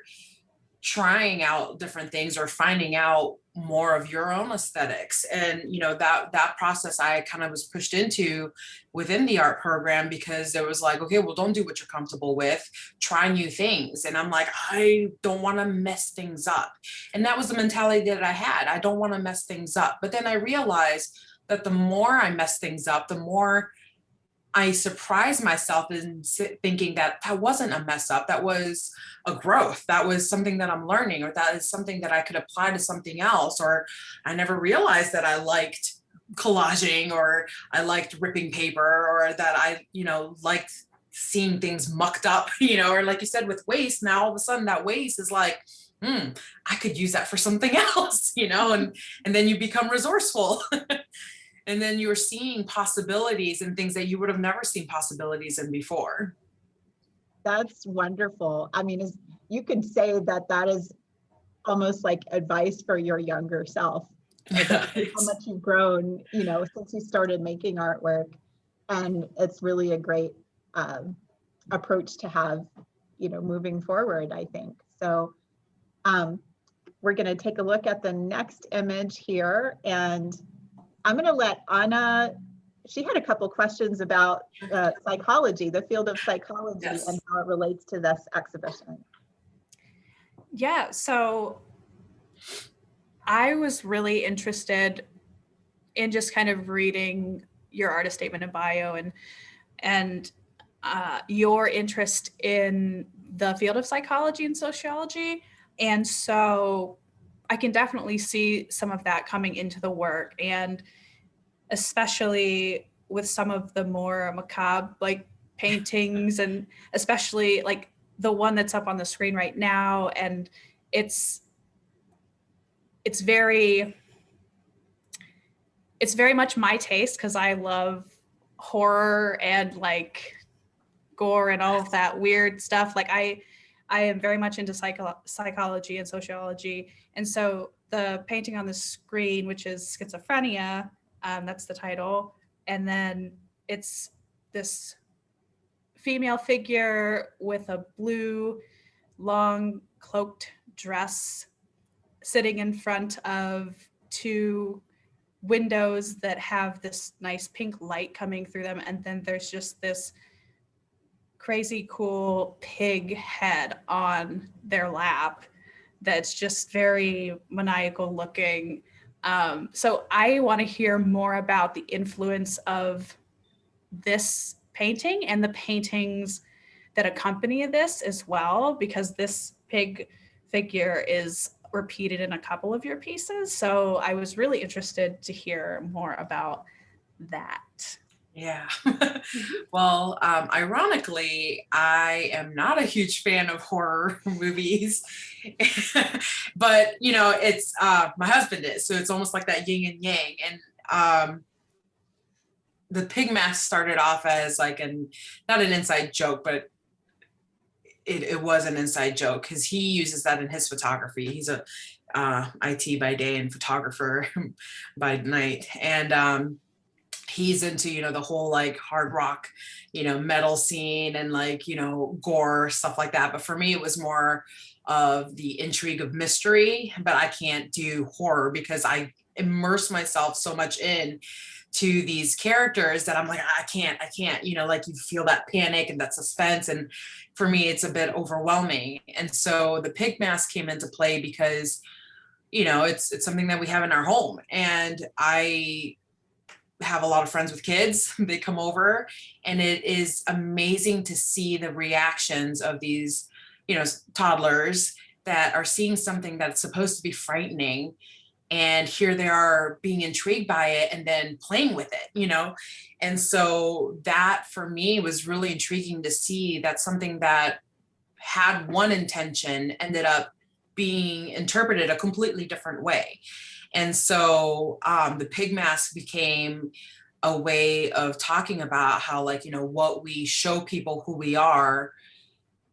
trying out different things or finding out more of your own aesthetics. And you know, that process I kind of was pushed into within the art program, because it was like, okay, well, don't do what you're comfortable with, try new things. And I'm like, I don't want to mess things up. And that was the mentality that I had. I don't want to mess things up. But then I realized that the more I mess things up, the more I surprised myself in thinking that that wasn't a mess up. That was a growth. That was something that I'm learning, or that is something that I could apply to something else. Or I never realized that I liked collaging, or I liked ripping paper, or that I, you know, liked seeing things mucked up, you know, or like you said with waste, now all of a sudden that waste is like, I could use that for something else, you know, and then you become resourceful. And then you're seeing possibilities and things that you would have never seen possibilities in before.
That's wonderful. I mean, you could say that that is almost like advice for your younger self, about how much you've grown, you know, since you started making artwork. And it's really a great approach to have, you know, moving forward, I think. So we're going to take a look at the next image here, and I'm going to let Anna, she had a couple questions about psychology, the field of psychology, yes, and how it relates to this exhibition.
Yeah, so I was really interested in just kind of reading your artist statement and bio, and your interest in the field of psychology and sociology. And so I can definitely see some of that coming into the work, and especially with some of the more macabre like paintings, and especially like the one that's up on the screen right now. And it's very much my taste, because I love horror and like gore and all of that weird stuff. Like I am very much into psychology and sociology. And so the painting on the screen, which is Schizophrenia, that's the title. And then it's this female figure with a blue, long, cloaked dress sitting in front of two windows that have this nice pink light coming through them. And then there's just this crazy cool pig head on their lap that's just very maniacal looking. So I want to hear more about the influence of this painting and the paintings that accompany this as well, because this pig figure is repeated in a couple of your pieces. So I was really interested to hear more about that.
Yeah. Well, ironically, I am not a huge fan of horror movies, but you know, it's my husband is, so it's almost like that yin and yang. And the pig mask started off as like not an inside joke, but it was an inside joke because he uses that in his photography. He's a IT by day and photographer by night, and he's into, you know, the whole like hard rock, you know, metal scene and like, you know, gore, stuff like that. But for me, it was more of the intrigue of mystery, but I can't do horror because I immerse myself so much in to these characters that I'm like, I can't, you know, like you feel that panic and that suspense. And for me, it's a bit overwhelming. And so the pig mask came into play because, you know, it's something that we have in our home. And I have a lot of friends with kids. They come over and it is amazing to see the reactions of these, you know, toddlers that are seeing something that's supposed to be frightening. And here they are being intrigued by it and then playing with it, you know? And so that for me was really intriguing to see that something that had one intention ended up being interpreted a completely different way. And so the pig mask became a way of talking about how, like, you know, what we show people who we are,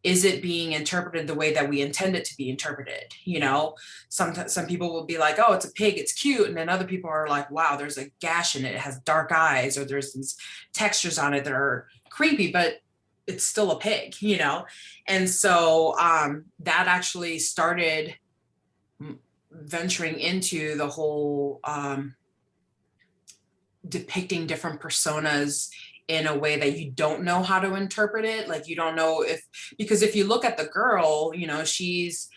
is it being interpreted the way that we intend it to be interpreted? You know, some people will be like, oh, it's a pig, it's cute. And then other people are like, wow, there's a gash in it, it has dark eyes, or there's these textures on it that are creepy, but it's still a pig, you know? And so that actually started venturing into the whole depicting different personas in a way that you don't know how to interpret it. Like you don't know because if you look at the girl, you know, she's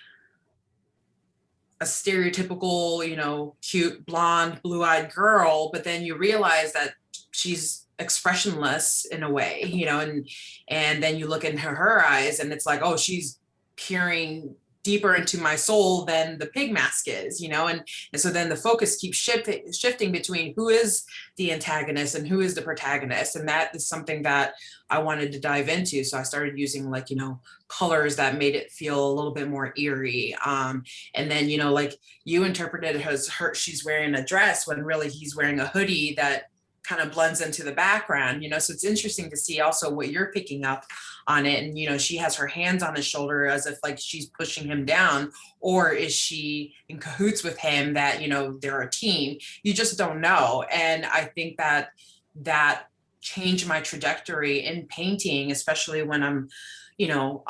a stereotypical, you know, cute, blonde, blue-eyed girl, but then you realize that she's expressionless in a way, you know, and then you look into her eyes and it's like, oh, she's peering deeper into my soul than the pig mask is, you know, and so then the focus keeps shifting between who is the antagonist and who is the protagonist. And that is something that I wanted to dive into. So I started using, like, you know, colors that made it feel a little bit more eerie. And then, you know, like you interpreted it as she's wearing a dress when really he's wearing a hoodie that kind of blends into the background, you know. So it's interesting to see also what you're picking up on it. And, you know, she has her hands on his shoulder as if like she's pushing him down, or is she in cahoots with him that, you know, they're a team? You just don't know. And I think that changed my trajectory in painting, especially when I'm, you know,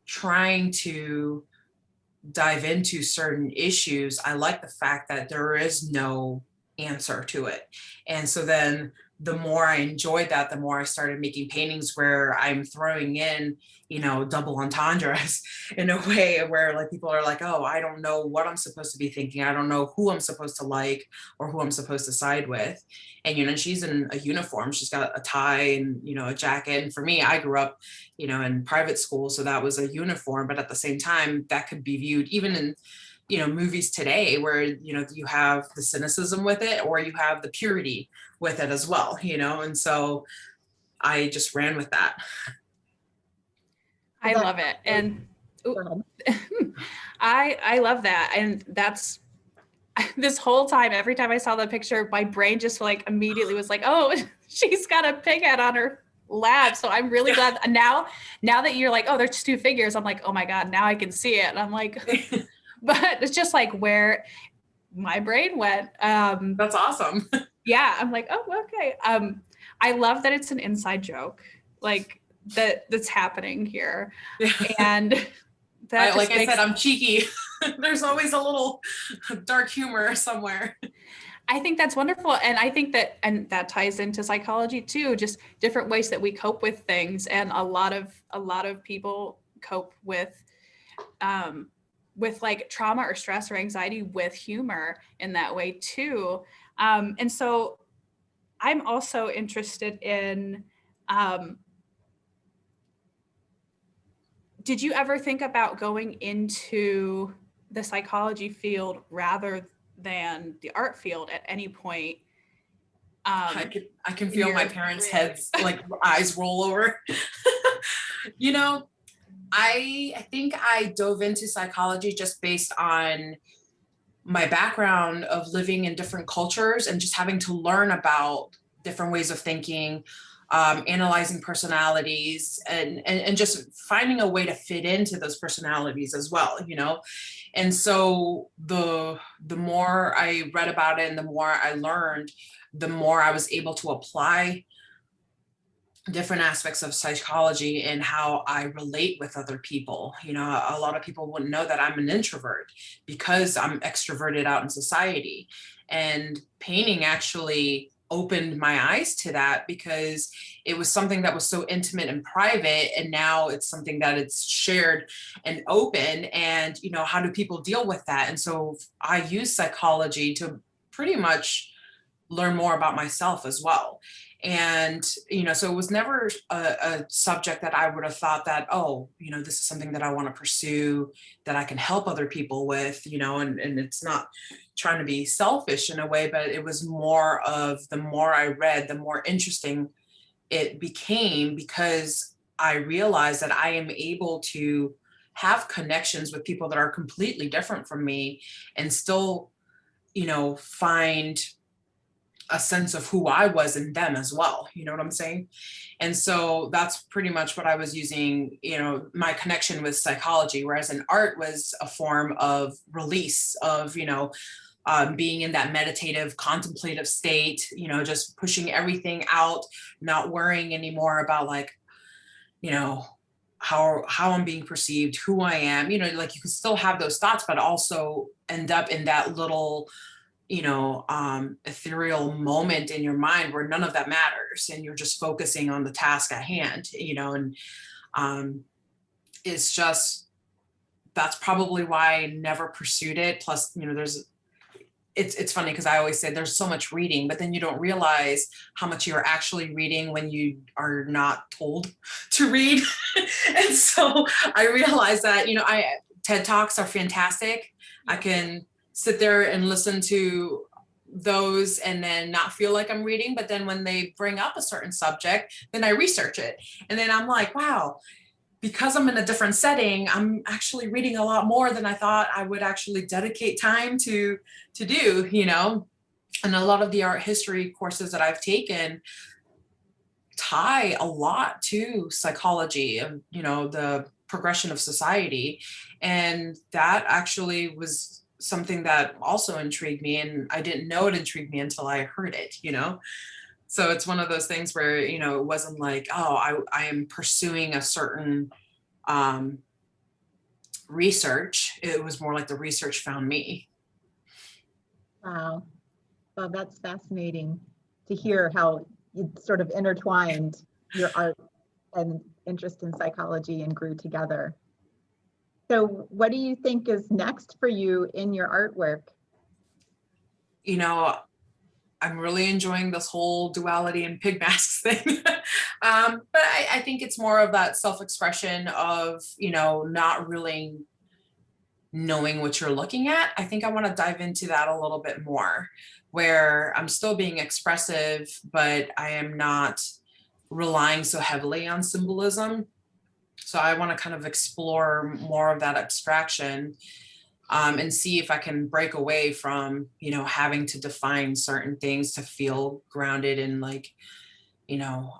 trying to dive into certain issues. I like the fact that there is no answer to it. And so then the more I enjoyed that, the more I started making paintings where I'm throwing in, you know, double entendres in a way where like people are like, oh, I don't know what I'm supposed to be thinking. I don't know who I'm supposed to like or who I'm supposed to side with. And, you know, she's in a uniform, she's got a tie and, you know, a jacket. And for me, I grew up, you know, in private school. So that was a uniform, but at the same time, that could be viewed even in, you know, movies today where, you know, you have the cynicism with it or you have the purity with it as well, you know. And so I just ran with that.
I love it. And I love that. And that's this whole time, every time I saw the picture, my brain just like immediately was like, oh, she's got a pig head on her lab. So I'm really glad now that you're like, oh, there's two figures. I'm like, oh my God, now I can see it. And I'm like, but it's just like where my brain went.
That's awesome.
Yeah. I'm like, oh, okay. I love that it's an inside joke, like that's happening here.
Yeah.
And that
like I said, I'm cheeky. There's always a little dark humor somewhere.
I think that's wonderful. And I think that ties into psychology too, just different ways that we cope with things. And a lot of people cope with like trauma or stress or anxiety with humor in that way too. And so I'm also interested in, did you ever think about going into the psychology field rather than the art field at any point?
I can feel my parents' heads, like eyes roll over. You know, I think I dove into psychology just based on my background of living in different cultures and just having to learn about different ways of thinking, analyzing personalities, and just finding a way to fit into those personalities as well, you know? And so the more I read about it and the more I learned, the more I was able to apply different aspects of psychology and how I relate with other people. You know, a lot of people wouldn't know that I'm an introvert because I'm extroverted out in society. And painting actually opened my eyes to that because it was something that was so intimate and private, and now it's something that it's shared and open. And you know, how do people deal with that? And so I use psychology to pretty much learn more about myself as well. And you know, so it was never a subject that I would have thought that, oh, you know, this is something that I want to pursue, that I can help other people with, you know. And it's not trying to be selfish in a way, but it was more of, the more I read, the more interesting it became, because I realized that I am able to have connections with people that are completely different from me and still, you know, find a sense of who I was in them as well. You know what I'm saying? And so that's pretty much what I was using, you know, my connection with psychology, whereas in art was a form of release of, you know, being in that meditative, contemplative state, you know, just pushing everything out, not worrying anymore about like, you know, how I'm being perceived, who I am, you know, like you can still have those thoughts, but also end up in that little, you know, ethereal moment in your mind where none of that matters and you're just focusing on the task at hand, you know. And it's just, that's probably why I never pursued it. Plus, you know, it's funny because I always say there's so much reading, but then you don't realize how much you're actually reading when you are not told to read. And so I realized that, you know, TED Talks are fantastic. I can sit there and listen to those and then not feel like I'm reading. But then when they bring up a certain subject, then I research it. And then I'm like, wow, because I'm in a different setting, I'm actually reading a lot more than I thought I would actually dedicate time to do, you know. And a lot of the art history courses that I've taken tie a lot to psychology and, you know, the progression of society. And that actually was something that also intrigued me, and I didn't know it intrigued me until I heard it, you know. So it's one of those things where, you know, it wasn't like, oh, I am pursuing a certain research. It was more like the research found me.
Wow. Well, that's fascinating to hear how you sort of intertwined your art and interest in psychology and grew together. So what do you think is next for you in your artwork?
You know, I'm really enjoying this whole duality and pig masks thing. But I think it's more of that self-expression of, you know, not really knowing what you're looking at. I think I want to dive into that a little bit more, where I'm still being expressive, but I am not relying so heavily on symbolism. So I want to kind of explore more of that abstraction. and see if I can break away from, you know, having to define certain things to feel grounded and like, you know,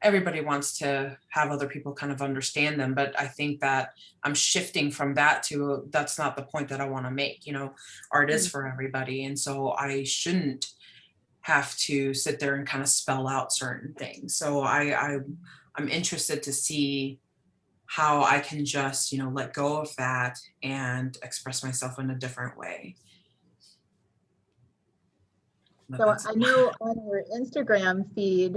everybody wants to have other people kind of understand them, but I think that I'm shifting from that to that's not the point that I want to make. You know, art is for everybody, and so I shouldn't have to sit there and kind of spell out certain things. So I'm interested to see how I can just, you know, let go of that and express myself in a different way. But
So
that's
I know on your Instagram feed,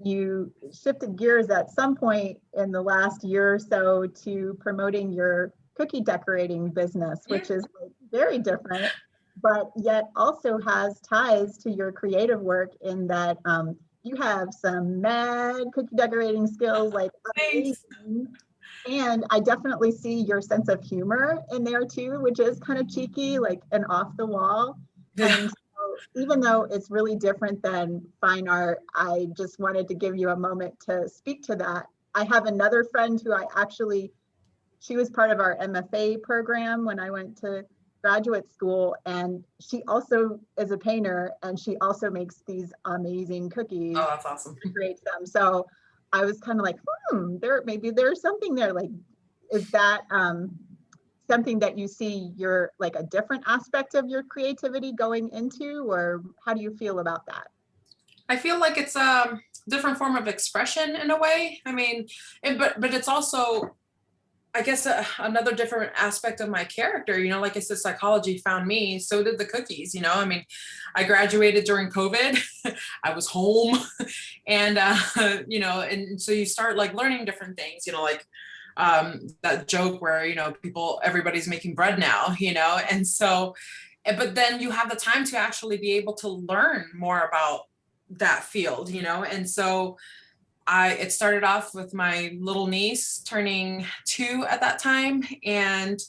you shifted gears at some point in the last year or so to promoting your cookie decorating business, which is like very different, but yet also has ties to your creative work in that you have some mad cookie decorating skills, like amazing. And I definitely see your sense of humor in there too, which is kind of cheeky, like an off the wall. And even though it's really different than fine art, I just wanted to give you a moment to speak to that. I have another friend who she was part of our MFA program when I went to graduate school, and she also is a painter, and she also makes these amazing cookies.
Oh, that's awesome.
Creates them. So I was kind of like, maybe there's something there. Like, is that something that you see your like a different aspect of your creativity going into, or how do you feel about that?
I feel like it's a different form of expression in a way. I mean, but it's also, I guess, another different aspect of my character. You know, like I said, psychology found me, so did the cookies. You know, I mean, I graduated during COVID. I was home, and you know, and so you start like learning different things. You know, like that joke where, you know, everybody's making bread now. You know, and so, but then you have the time to actually be able to learn more about that field. You know, and so it started off with my little niece turning 2 at that time, and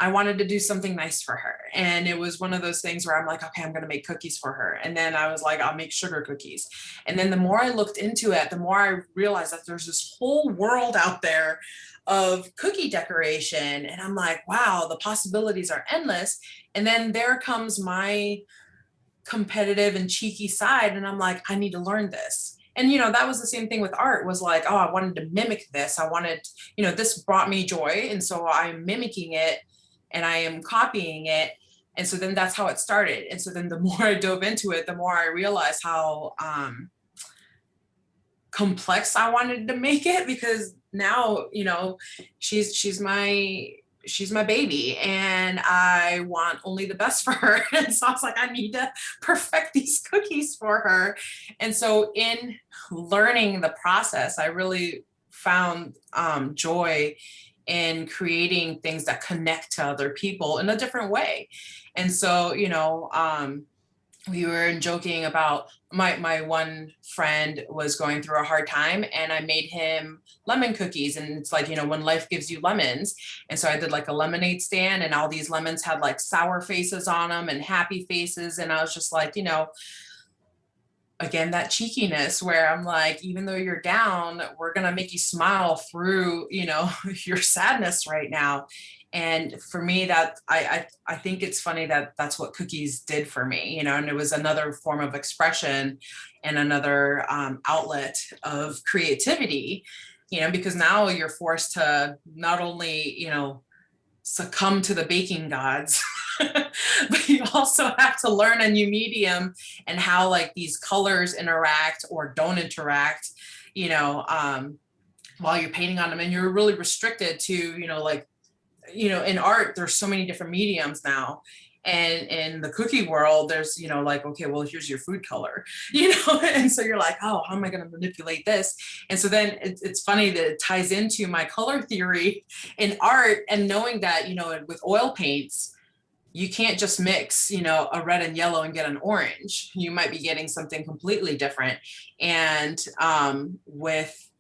I wanted to do something nice for her. And it was one of those things where I'm like, okay, I'm going to make cookies for her. And then I was like, I'll make sugar cookies. And then the more I looked into it, the more I realized that there's this whole world out there of cookie decoration. And I'm like, wow, the possibilities are endless. And then there comes my competitive and cheeky side. And I'm like, I need to learn this. And, you know, that was the same thing with art, was like, oh, I wanted to mimic this. I wanted, you know, this brought me joy. And so I'm mimicking it and I am copying it. And so then that's how it started. And so then the more I dove into it, the more I realized how complex I wanted to make it, because now, you know, she's my baby and I want only the best for her. And so I was like, I need to perfect these cookies for her. And so in learning the process, I really found joy in creating things that connect to other people in a different way. And so, you know, we were joking about my one friend was going through a hard time, and I made him lemon cookies. And it's like, you know, when life gives you lemons. And so I did like a lemonade stand, and all these lemons had like sour faces on them and happy faces. And I was just like, you know, again, that cheekiness where I'm like, even though you're down, we're going to make you smile through, you know, your sadness right now. And for me, that I think it's funny that that's what cookies did for me, you know, and it was another form of expression and another outlet of creativity, you know, because now you're forced to not only, you know, succumb to the baking gods, but you also have to learn a new medium and how like these colors interact or don't interact, you know, while you're painting on them. And you're really restricted to, you know, like, you know, in art, there's so many different mediums now. And in the cookie world, there's, you know, like, okay, well, here's your food color, you know, and so you're like, oh, how am I going to manipulate this? And so then it's funny that it ties into my color theory in art, and knowing that, you know, with oil paints, you can't just mix, you know, a red and yellow and get an orange. You might be getting something completely different. And with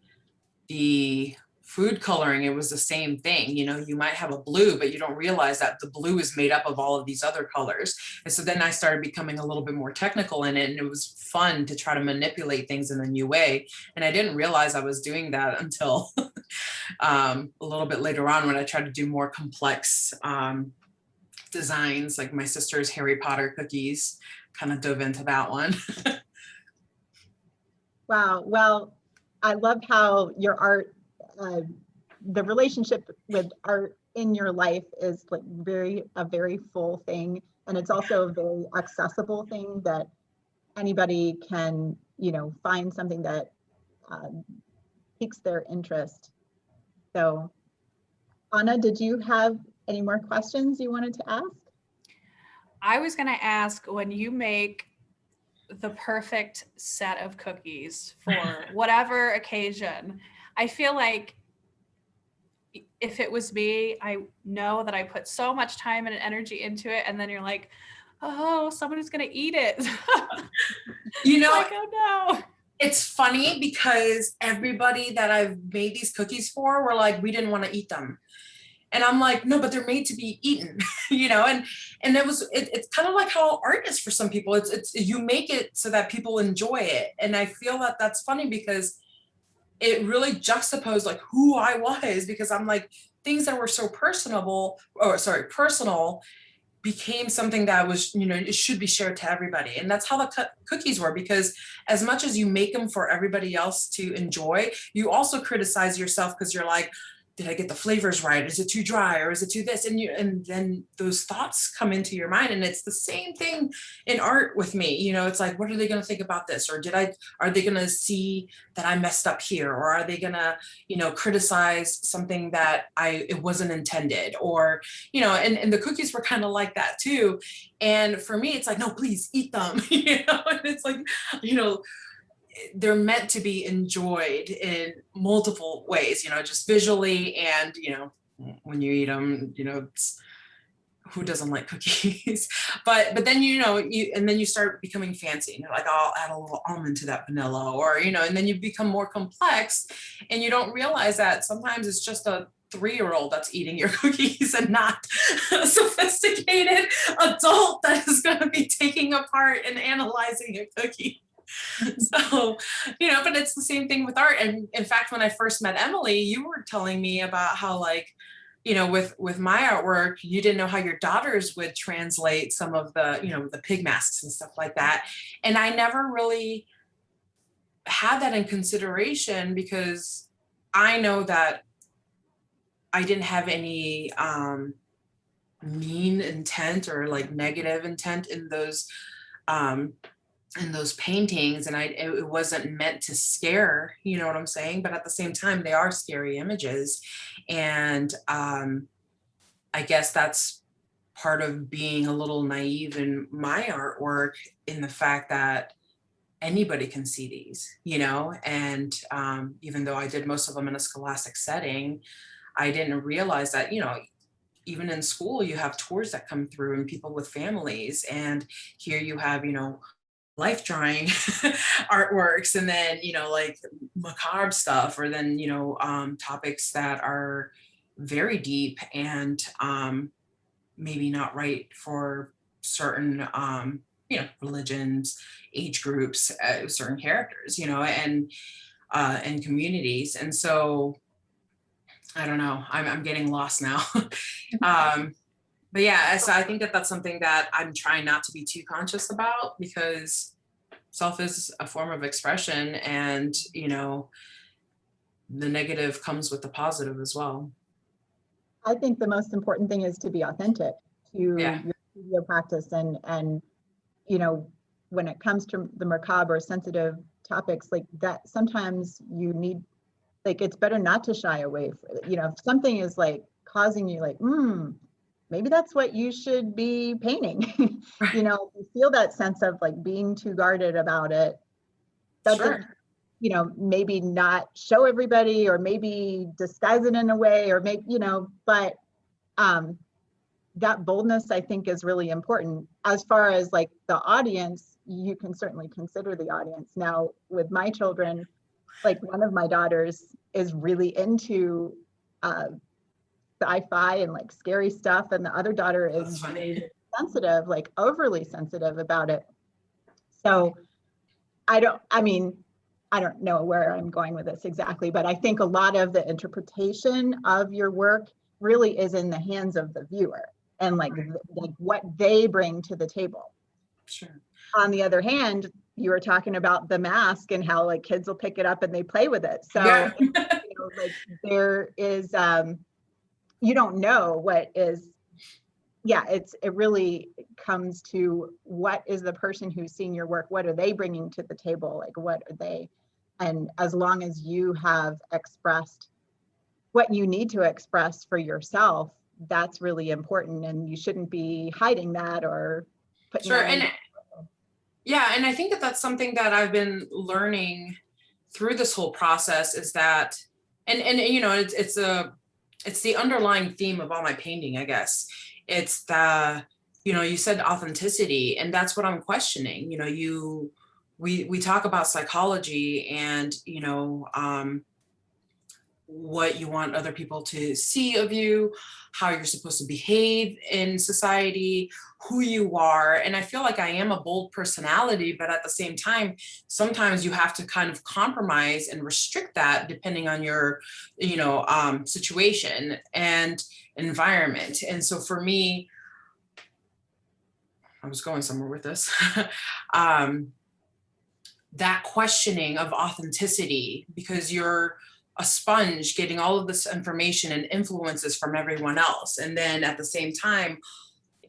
the food coloring, it was the same thing. You know, you might have a blue, but you don't realize that the blue is made up of all of these other colors. And so then I started becoming a little bit more technical in it, and it was fun to try to manipulate things in a new way. And I didn't realize I was doing that until a little bit later on, when I tried to do more complex designs, like my sister's Harry Potter cookies, kind of dove into that one.
Wow. Well, I love how your art, the relationship with art in your life is like a very full thing. And it's also a very accessible thing that anybody can, find something that piques their interest. So, Anna, did you have any more questions you wanted to ask?
I was going to ask, when you make the perfect set of cookies for whatever occasion, I feel like if it was me, I know that I put so much time and energy into it, and then you're like, oh, someone is going to eat it. Like, oh no.
It's funny because everybody that I've made these cookies for were like, we didn't want to eat them. And I'm like, no, but they're made to be eaten, and it's kind of like how art is for some people. It's you make it so that people enjoy it. And I feel that that's funny because it really juxtaposed like who I was, because I'm like, things that were so personal became something that was, it should be shared to everybody. And that's how the cookies were, because as much as you make them for everybody else to enjoy, you also criticize yourself because you're like, did I get the flavors right? Is it too dry or is it too this? And then those thoughts come into your mind. And it's the same thing in art with me. It's like, what are they going to think about this? Or are they going to see that I messed up here? Or are they going to, criticize something that it wasn't intended? Or, and the cookies were kind of like that too. And for me, it's like, no, please eat them, and it's like, they're meant to be enjoyed in multiple ways, just visually and, when you eat them, who doesn't like cookies? but then, and then you start becoming fancy and you're like, I'll add a little almond to that vanilla, or, and then you become more complex and you don't realize that sometimes it's just a 3-year-old that's eating your cookies and not a sophisticated adult that is going to be taking apart and analyzing a cookie. So, but it's the same thing with art. And in fact, when I first met Emily, you were telling me about how, like, with my artwork, you didn't know how your daughters would translate some of the, the pig masks and stuff like that. And I never really had that in consideration because I know that I didn't have any mean intent or like negative intent in those paintings, and it wasn't meant to scare, you know what I'm saying? But at the same time, they are scary images. And I guess that's part of being a little naive in my artwork, in the fact that anybody can see these, and even though I did most of them in a scholastic setting, I didn't realize that, even in school, you have tours that come through and people with families, and here you have, life drawing artworks, and then, like macabre stuff, or then, topics that are very deep and maybe not right for certain, religions, age groups, certain characters, and communities. And so, I don't know, I'm getting lost now. But yeah, so I think that that's something that I'm trying not to be too conscious about, because self is a form of expression, and, the negative comes with the positive as well.
I think the most important thing is to be authentic to your studio practice, and when it comes to the macabre or sensitive topics like that, sometimes you need, like, it's better not to shy away from it. If something is like causing you like, maybe that's what you should be painting.
Right.
You feel that sense of like being too guarded about it.
Sure.
Maybe not show everybody, or maybe disguise it in a way, or maybe, but that boldness, I think, is really important. As far as like the audience, you can certainly consider the audience. Now, with my children, like one of my daughters is really into sci-fi and like scary stuff, and the other daughter is really sensitive, like overly sensitive about it. So I don't know where I'm going with this exactly, but I think a lot of the interpretation of your work really is in the hands of the viewer. and like what they bring to the table.
Sure.
On the other hand, you were talking about the mask and how like kids will pick it up and they play with it. So
Yeah.
like there is, you don't know what is, it really comes to what is the person who's seeing your work, what are they bringing to the table, like what are they, and as long as you have expressed what you need to express for yourself, that's really important, and you shouldn't be hiding that or putting
Sure.
that
And yeah, and I think that that's something that I've been learning through this whole process is that, and you know, it's the underlying theme of all my painting, I guess. It's the, you know, you said authenticity, and that's what I'm questioning. You know, we talk about psychology and, you know, what you want other people to see of you, how you're supposed to behave in society, who you are. And I feel like I am a bold personality, but at the same time, sometimes you have to kind of compromise and restrict that depending on your, you know, situation and environment. And so for me, I was going somewhere with this. That questioning of authenticity, because you're a sponge getting all of this information and influences from everyone else. And then at the same time,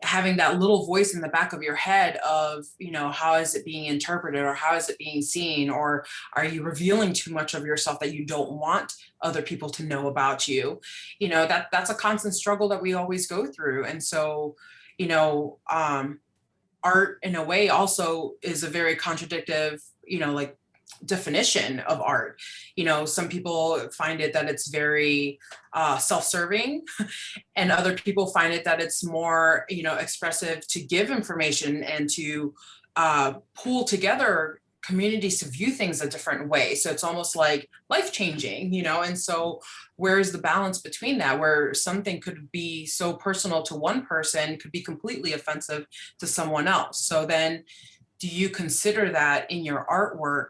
having that little voice in the back of your head of, you know, how is it being interpreted, or how is it being seen, or are you revealing too much of yourself that you don't want other people to know about you? You know, that's a constant struggle that we always go through. And so, you know, art in a way also is a very contradictive, you know, like definition of art. You know, some people find it that it's very self-serving, and other people find it that it's more, you know, expressive to give information and to pull together communities to view things a different way. So it's almost like life-changing, you know. And so where's the balance between that, where something could be so personal to one person could be completely offensive to someone else? So then do you consider that in your artwork,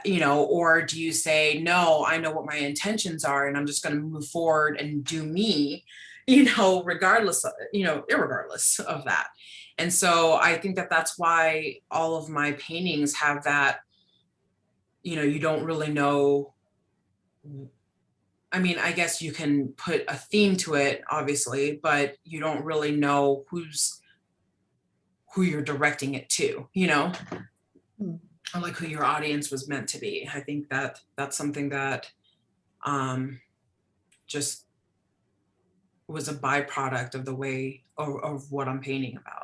you know, or do you say, no, I know what my intentions are and I'm just going to move forward and do me, you know, regardless of, you know, irregardless of that? And so I think that that's why all of my paintings have that, you know, you don't really know. I mean, I guess you can put a theme to it, obviously, but you don't really know who you're directing it to, you know? Or like who your audience was meant to be. I think that that's something that just was a byproduct of the way of what I'm painting about.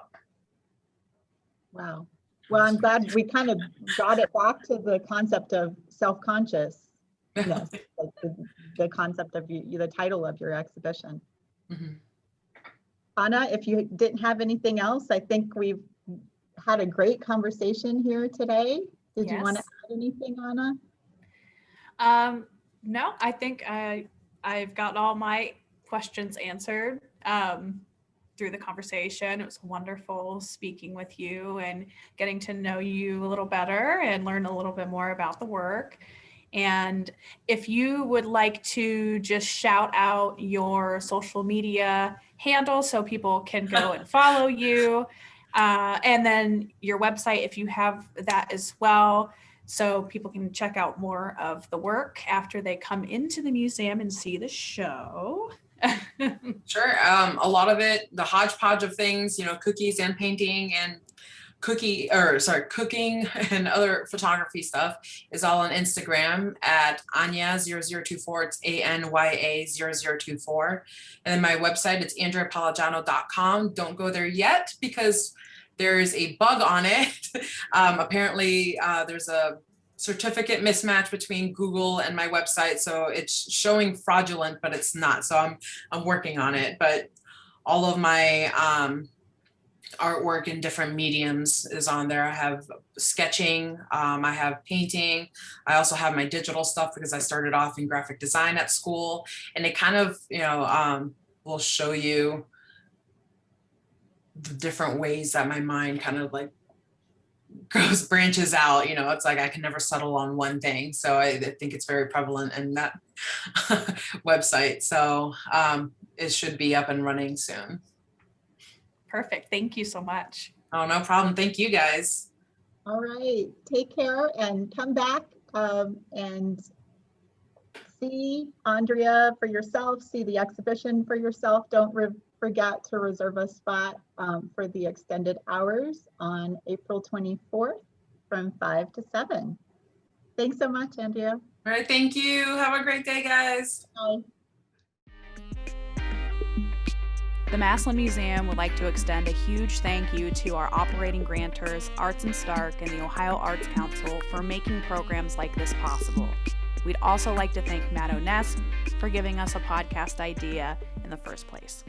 Wow. Well, I'm glad we kind of got it back to the concept of self-consciousness, like the concept of the title of your exhibition. Mm-hmm. Anna, if you didn't have anything else, I think we've had a great conversation here today. Did you want to add anything, Anna?
No, I think I've got all my questions answered through the conversation. It was wonderful speaking with you and getting to know you a little better and learn a little bit more about the work. And if you would like to just shout out your social media handle so people can go and follow you, and then your website, if you have that as well, so people can check out more of the work after they come into the museum and see the show.
Sure. A lot of it, the hodgepodge of things, you know, cookies and painting and cooking and other photography stuff is all on Instagram at Anya0024. It's ANYA0024. And then my website, it's AndreaPalagiano.com. Don't go there yet because there's a bug on it. Apparently there's a certificate mismatch between Google and my website. So it's showing fraudulent, but it's not. So I'm working on it, but all of my artwork in different mediums is on there. I have sketching, I have painting. I also have my digital stuff because I started off in graphic design at school, and it kind of, you know, will show you the different ways that my mind kind of like branches out. You know, it's like I can never settle on one thing. So I think it's very prevalent in that website. So it should be up and running soon.
Perfect. Thank you so much.
Oh, no problem. Thank you guys.
All right, take care and come back and see Andrea for yourself, see the exhibition for yourself. Don't forget to reserve a spot for the extended hours on April 24th from 5 to 7. Thanks so much, Andrea.
All right. Thank you. Have a great day, guys.
Bye.
The Massland Museum would like to extend a huge thank you to our operating grantors, Arts and Stark, and the Ohio Arts Council for making programs like this possible. We'd also like to thank Matt O'Ness for giving us a podcast idea in the first place.